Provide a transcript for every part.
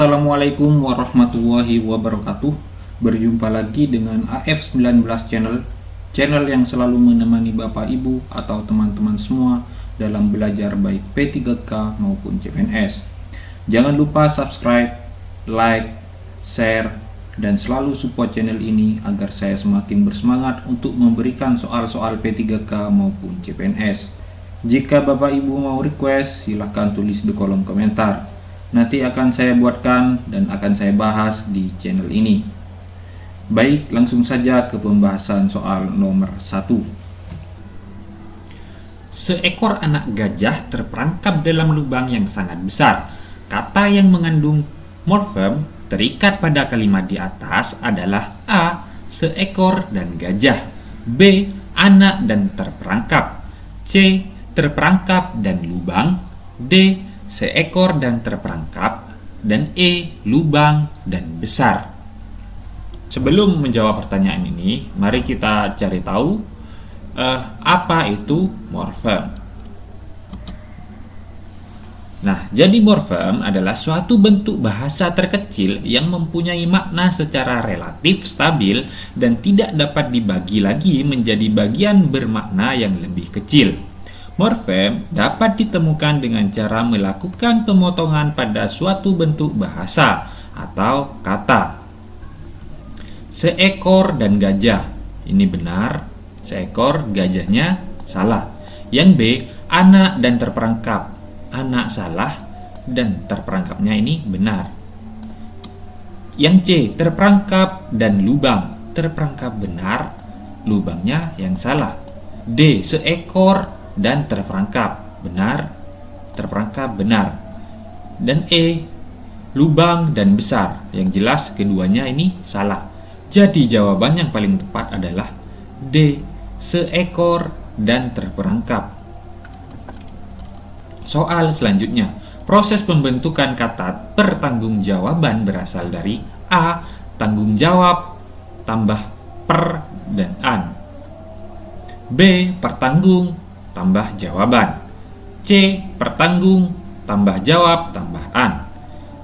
Assalamualaikum warahmatullahi wabarakatuh. Berjumpa lagi dengan AF19 Channel yang selalu menemani Bapak Ibu atau teman-teman semua dalam belajar baik P3K maupun CPNS. Jangan lupa subscribe, like, share, dan selalu support channel ini agar saya semakin bersemangat untuk memberikan soal-soal P3K maupun CPNS. Jika Bapak Ibu mau request, silahkan tulis di kolom komentar. Nanti akan saya buatkan dan akan saya bahas di channel ini. Baik, langsung saja ke pembahasan soal nomor 1. Seekor anak gajah terperangkap dalam lubang yang sangat besar. Kata yang mengandung morfem terikat pada kalimat di atas adalah A. Seekor dan gajah, B. Anak dan terperangkap, C. Terperangkap dan lubang, D. Seekor dan terperangkap, dan E. Lubang dan besar. Sebelum menjawab pertanyaan ini, mari kita cari tahu apa itu morfem. Nah, jadi morfem adalah suatu bentuk bahasa terkecil yang mempunyai makna secara relatif stabil dan tidak dapat dibagi lagi menjadi bagian bermakna yang lebih kecil. Morfem dapat ditemukan dengan cara melakukan pemotongan pada suatu bentuk bahasa atau kata. Seekor dan gajah, ini benar, seekor, gajahnya salah. Yang B, anak dan terperangkap, anak salah dan terperangkapnya ini benar. Yang C, terperangkap dan lubang, terperangkap benar, lubangnya yang salah. D, seekor dan terperangkap benar, terperangkap benar. Dan E, lubang dan besar, yang jelas keduanya ini salah. Jadi jawaban yang paling tepat adalah D, seekor dan terperangkap. Soal selanjutnya, proses pembentukan kata pertanggungjawaban berasal dari A. Tanggung jawab tambah per dan an, B. Pertanggung tambah jawaban, C. Pertanggung tambah jawab tambah an,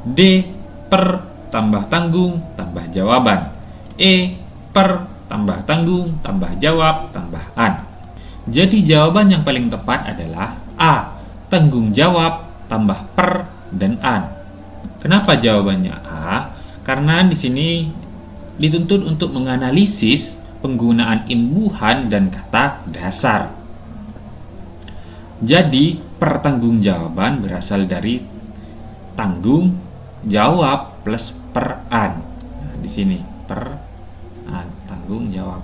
D. Per tambah tanggung tambah jawaban, E. Per tambah tanggung tambah jawab tambah an. Jadi jawaban yang paling tepat adalah A. Tanggung jawab tambah per dan an. Kenapa jawabannya A? Karena di sini dituntut untuk menganalisis penggunaan imbuhan dan kata dasar. Jadi pertanggungjawaban berasal dari tanggung jawab plus peran. Nah, di sini peran, tanggung jawab.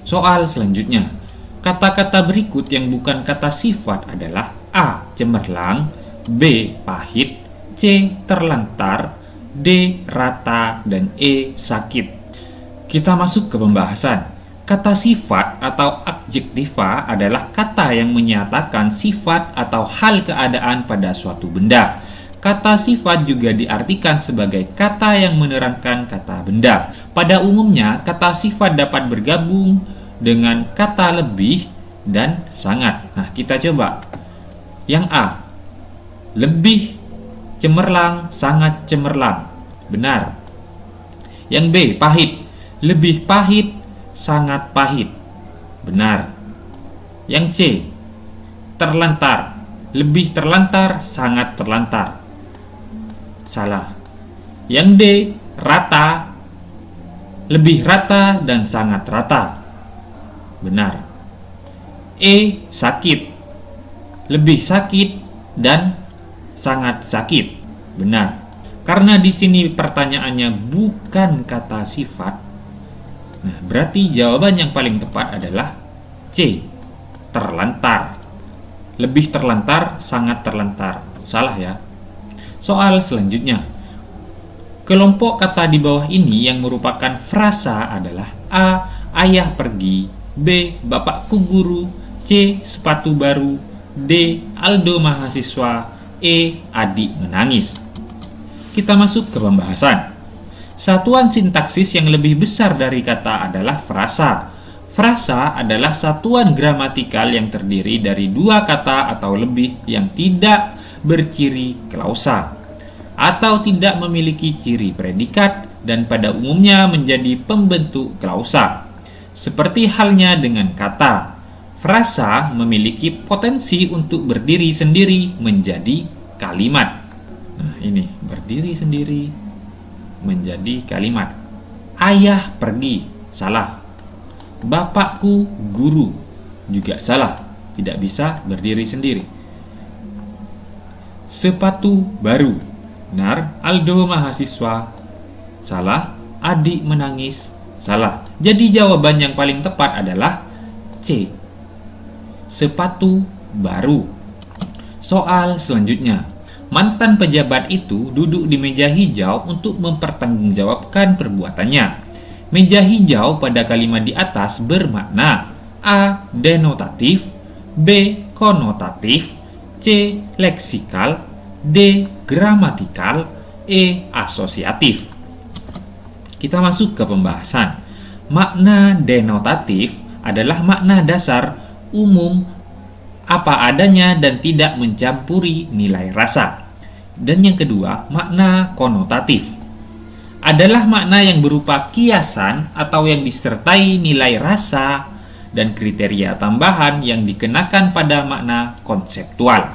Soal selanjutnya, kata-kata berikut yang bukan kata sifat adalah A. Cemerlang, B. Pahit, C. Terlantar, D. Rata, dan E. Sakit. Kita masuk ke pembahasan. Kata sifat atau adjektiva adalah kata yang menyatakan sifat atau hal keadaan pada suatu benda. Kata sifat juga diartikan sebagai kata yang menerangkan kata benda. Pada umumnya, kata sifat dapat bergabung dengan kata lebih dan sangat. Nah, kita coba. Yang A, lebih cemerlang, sangat cemerlang. Benar. Yang B, pahit, lebih pahit, sangat pahit. Benar. Yang C, terlantar, lebih terlantar, sangat terlantar. Salah. Yang D, rata, lebih rata dan sangat rata. Benar. E, sakit, lebih sakit dan sangat sakit. Benar. Karena di sini pertanyaannya bukan kata sifat, nah, berarti jawaban yang paling tepat adalah C. Terlantar. Lebih terlantar, sangat terlantar. Salah ya. Soal selanjutnya. Kelompok kata di bawah ini yang merupakan frasa adalah A. Ayah pergi, B. Bapakku guru, C. Sepatu baru, D. Aldo mahasiswa, E. Adik menangis. Kita masuk ke pembahasan. Satuan sintaksis yang lebih besar dari kata adalah frasa. Frasa adalah satuan gramatikal yang terdiri dari dua kata atau lebih yang tidak berciri klausa. atau tidak memiliki ciri predikat dan pada umumnya menjadi pembentuk klausa. Seperti halnya dengan kata, frasa memiliki potensi untuk berdiri sendiri menjadi kalimat. Nah, ini berdiri sendiri menjadi kalimat. Ayah pergi, salah. Bapakku guru, juga salah, tidak bisa berdiri sendiri. Sepatu baru, benar. Aldo mahasiswa, salah. Adik menangis, salah. Jadi jawaban yang paling tepat adalah C, sepatu baru. Soal selanjutnya, mantan pejabat itu duduk di meja hijau untuk mempertanggungjawabkan perbuatannya. Meja hijau pada kalimat di atas bermakna A. Denotatif, B. Konotatif, C. Leksikal, D. Gramatikal, E. Asosiatif. Kita masuk ke pembahasan. Makna denotatif adalah makna dasar umum apa adanya dan tidak mencampuri nilai rasa. Dan yang kedua, makna konotatif adalah makna yang berupa kiasan atau yang disertai nilai rasa dan kriteria tambahan yang dikenakan pada makna konseptual.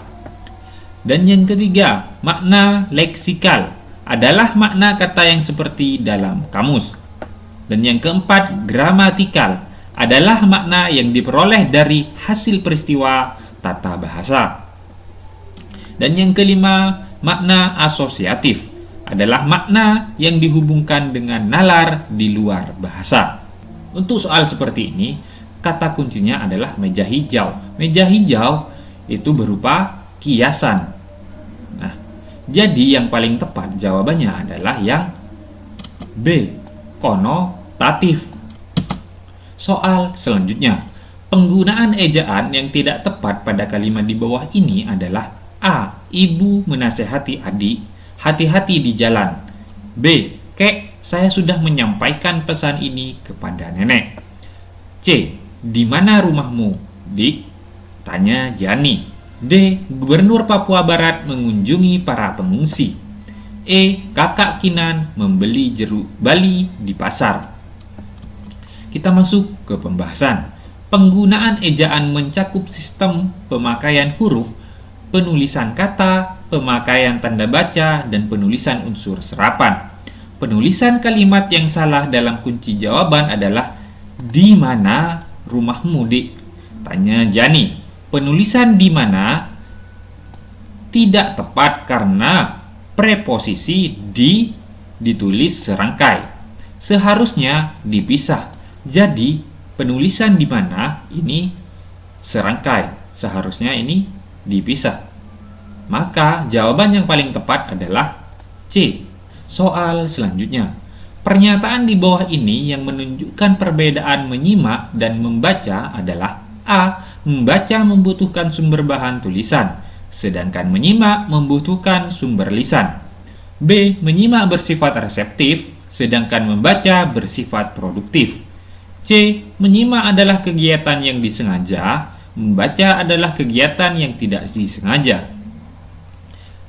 Dan yang ketiga, makna leksikal adalah makna kata yang seperti dalam kamus. Dan yang keempat, gramatikal adalah makna yang diperoleh dari hasil peristiwa tata bahasa. Dan yang kelima, makna asosiatif adalah makna yang dihubungkan dengan nalar di luar bahasa. Untuk soal seperti ini, kata kuncinya adalah meja hijau. Meja hijau itu berupa kiasan. Nah, jadi yang paling tepat jawabannya adalah yang B, konotatif. Soal selanjutnya, penggunaan ejaan yang tidak tepat pada kalimat di bawah ini adalah A. Ibu menasehati adik, hati-hati di jalan. B. Kek, saya sudah menyampaikan pesan ini kepada nenek. C. Di mana rumahmu, Dik? Tanya Jani. D. Gubernur Papua Barat mengunjungi para pengungsi. E. Kakak Kinan membeli jeruk bali di pasar. Kita masuk ke pembahasan. Penggunaan ejaan mencakup sistem pemakaian huruf, penulisan kata, pemakaian tanda baca, dan penulisan unsur serapan. Penulisan kalimat yang salah dalam kunci jawaban adalah di mana rumahmu, Dik? Tanya Jani. Penulisan di mana tidak tepat karena preposisi di ditulis serangkai. Seharusnya dipisah. Jadi penulisan di mana ini serangkai, seharusnya ini dipisah. Maka jawaban yang paling tepat adalah C. Soal selanjutnya. Pernyataan di bawah ini yang menunjukkan perbedaan menyimak dan membaca adalah A. Membaca membutuhkan sumber bahan tulisan, sedangkan menyimak membutuhkan sumber lisan. B. Menyimak bersifat reseptif, sedangkan membaca bersifat produktif. C. Menyimak adalah kegiatan yang disengaja, membaca adalah kegiatan yang tidak disengaja.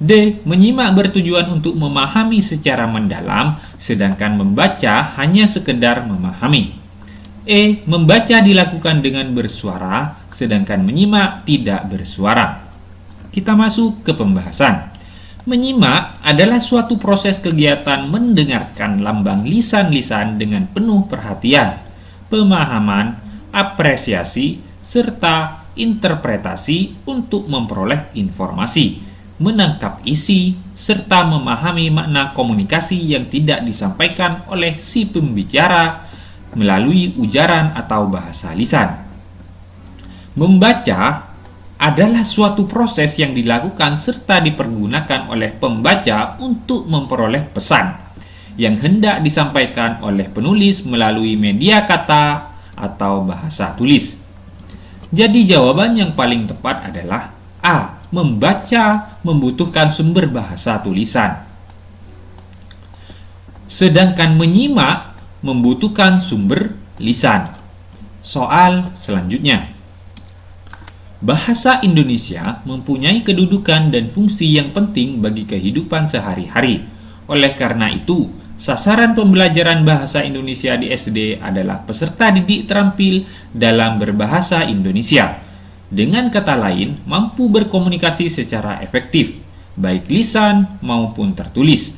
D. Menyimak bertujuan untuk memahami secara mendalam, sedangkan membaca hanya sekedar memahami. E. Membaca dilakukan dengan bersuara, sedangkan menyimak tidak bersuara. Kita masuk ke pembahasan. Menyimak adalah suatu proses kegiatan mendengarkan lambang lisan-lisan dengan penuh perhatian, pemahaman, apresiasi, serta interpretasi untuk memperoleh informasi, menangkap isi, serta memahami makna komunikasi yang tidak disampaikan oleh si pembicara melalui ujaran atau bahasa lisan. Membaca adalah suatu proses yang dilakukan serta dipergunakan oleh pembaca untuk memperoleh pesan yang hendak disampaikan oleh penulis melalui media kata atau bahasa tulis. Jadi jawaban yang paling tepat adalah A. Membaca membutuhkan sumber bahasa tulisan, sedangkan menyimak membutuhkan sumber lisan. Soal selanjutnya. Bahasa Indonesia mempunyai kedudukan dan fungsi yang penting bagi kehidupan sehari-hari. Oleh karena itu, sasaran pembelajaran bahasa Indonesia di SD adalah peserta didik terampil dalam berbahasa Indonesia. Dengan kata lain, mampu berkomunikasi secara efektif, baik lisan maupun tertulis.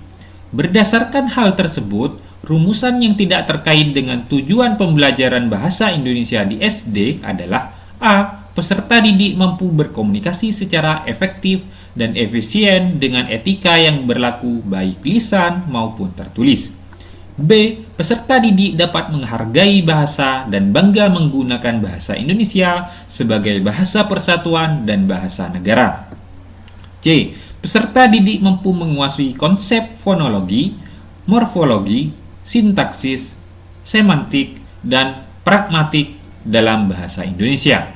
Berdasarkan hal tersebut, rumusan yang tidak terkait dengan tujuan pembelajaran bahasa Indonesia di SD adalah A. Peserta didik mampu berkomunikasi secara efektif dan efisien dengan etika yang berlaku baik lisan maupun tertulis. B. Peserta didik dapat menghargai bahasa dan bangga menggunakan bahasa Indonesia sebagai bahasa persatuan dan bahasa negara. C. Peserta didik mampu menguasai konsep fonologi, morfologi, sintaksis, semantik, dan pragmatik dalam bahasa Indonesia.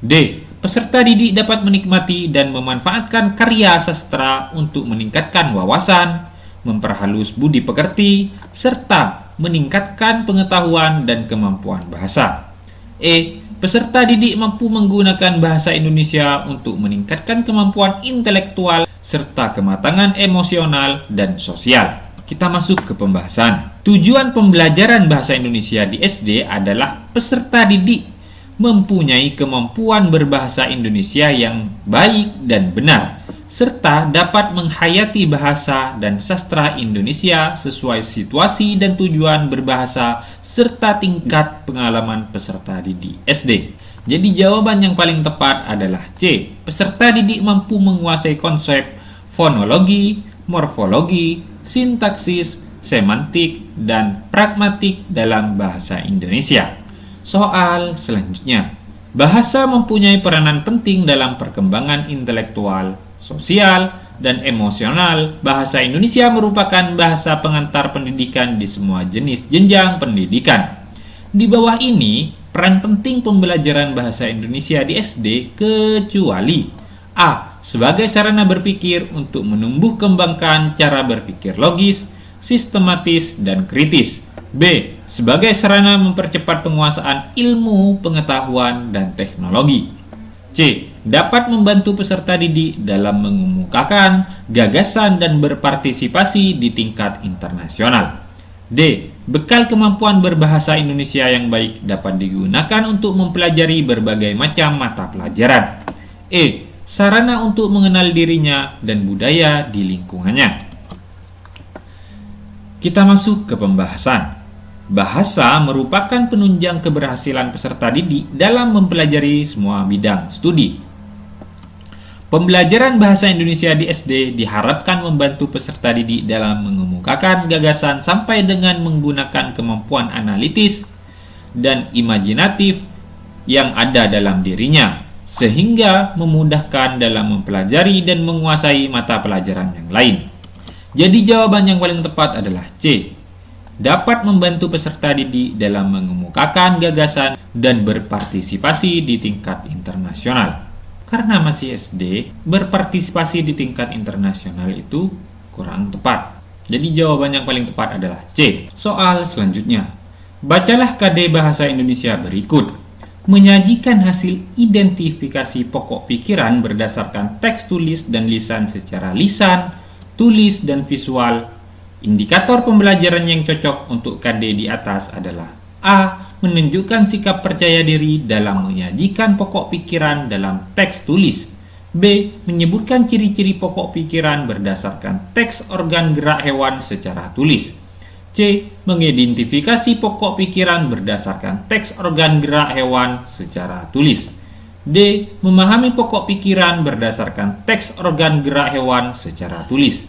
D. Peserta didik dapat menikmati dan memanfaatkan karya sastra untuk meningkatkan wawasan, memperhalus budi pekerti, serta meningkatkan pengetahuan dan kemampuan bahasa. E. Peserta didik mampu menggunakan bahasa Indonesia untuk meningkatkan kemampuan intelektual serta kematangan emosional dan sosial. Kita masuk ke pembahasan. Tujuan pembelajaran bahasa Indonesia di SD adalah peserta didik mempunyai kemampuan berbahasa Indonesia yang baik dan benar, serta dapat menghayati bahasa dan sastra Indonesia sesuai situasi dan tujuan berbahasa serta tingkat pengalaman peserta didik SD. Jadi jawaban yang paling tepat adalah C. Peserta didik mampu menguasai konsep fonologi, morfologi, sintaksis, semantik, dan pragmatik dalam bahasa Indonesia. Soal selanjutnya. Bahasa mempunyai peranan penting dalam perkembangan intelektual, sosial, dan emosional. Bahasa Indonesia merupakan bahasa pengantar pendidikan di semua jenis jenjang pendidikan. Di bawah ini, peran penting pembelajaran bahasa Indonesia di SD kecuali A. Sebagai sarana berpikir untuk menumbuh kembangkan cara berpikir logis, sistematis, dan kritis. B. Sebagai sarana mempercepat penguasaan ilmu, pengetahuan, dan teknologi. C. Dapat membantu peserta didik dalam mengemukakan gagasan dan berpartisipasi di tingkat internasional. D. Bekal kemampuan berbahasa Indonesia yang baik dapat digunakan untuk mempelajari berbagai macam mata pelajaran. E. Sarana untuk mengenal dirinya dan budaya di lingkungannya. Kita masuk ke pembahasan. Bahasa merupakan penunjang keberhasilan peserta didik dalam mempelajari semua bidang studi. Pembelajaran bahasa Indonesia di SD diharapkan membantu peserta didik dalam mengemukakan gagasan sampai dengan menggunakan kemampuan analitis dan imajinatif yang ada dalam dirinya, sehingga memudahkan dalam mempelajari dan menguasai mata pelajaran yang lain. Jadi jawaban yang paling tepat adalah C. Dapat membantu peserta didik dalam mengemukakan gagasan dan berpartisipasi di tingkat internasional. Karena masih SD, berpartisipasi di tingkat internasional itu kurang tepat. Jadi jawaban yang paling tepat adalah C. Soal selanjutnya. Bacalah KD Bahasa Indonesia berikut. Menyajikan hasil identifikasi pokok pikiran berdasarkan teks tulis dan lisan secara lisan, tulis, dan visual. Indikator pembelajaran yang cocok untuk KD di atas adalah A. Menunjukkan sikap percaya diri dalam menyajikan pokok pikiran dalam teks tulis. B. Menyebutkan ciri-ciri pokok pikiran berdasarkan teks organ gerak hewan secara tulis. C. Mengidentifikasi pokok pikiran berdasarkan teks organ gerak hewan secara tulis. D. Memahami pokok pikiran berdasarkan teks organ gerak hewan secara tulis.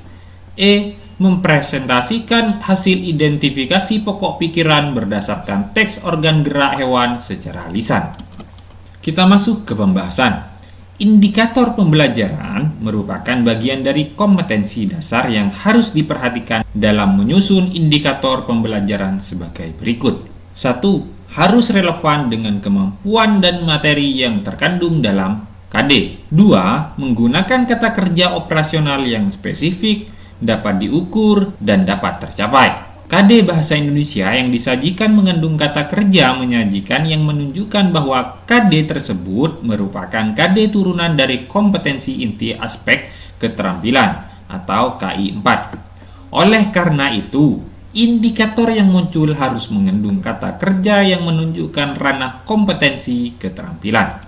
E. Mempresentasikan hasil identifikasi pokok pikiran berdasarkan teks organ gerak hewan secara lisan. Kita masuk ke pembahasan. Indikator pembelajaran merupakan bagian dari kompetensi dasar yang harus diperhatikan dalam menyusun indikator pembelajaran sebagai berikut. 1. Harus relevan dengan kemampuan dan materi yang terkandung dalam KD. 2. Menggunakan kata kerja operasional yang spesifik, dapat diukur, dan dapat tercapai. KD Bahasa Indonesia yang disajikan mengandung kata kerja menyajikan yang menunjukkan bahwa KD tersebut merupakan KD turunan dari kompetensi inti aspek keterampilan atau KI 4. Oleh karena itu, indikator yang muncul harus mengandung kata kerja yang menunjukkan ranah kompetensi keterampilan.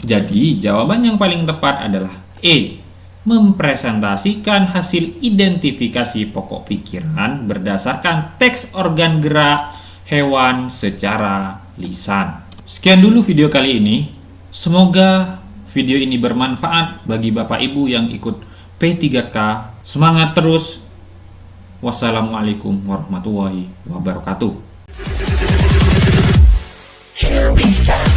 Jadi, jawaban yang paling tepat adalah E. Mempresentasikan hasil identifikasi pokok pikiran berdasarkan teks organ gerak hewan secara lisan. Sekian dulu video kali ini. Semoga video ini bermanfaat bagi Bapak Ibu yang ikut P3K. Semangat terus. Wassalamualaikum warahmatullahi wabarakatuh. Here we go.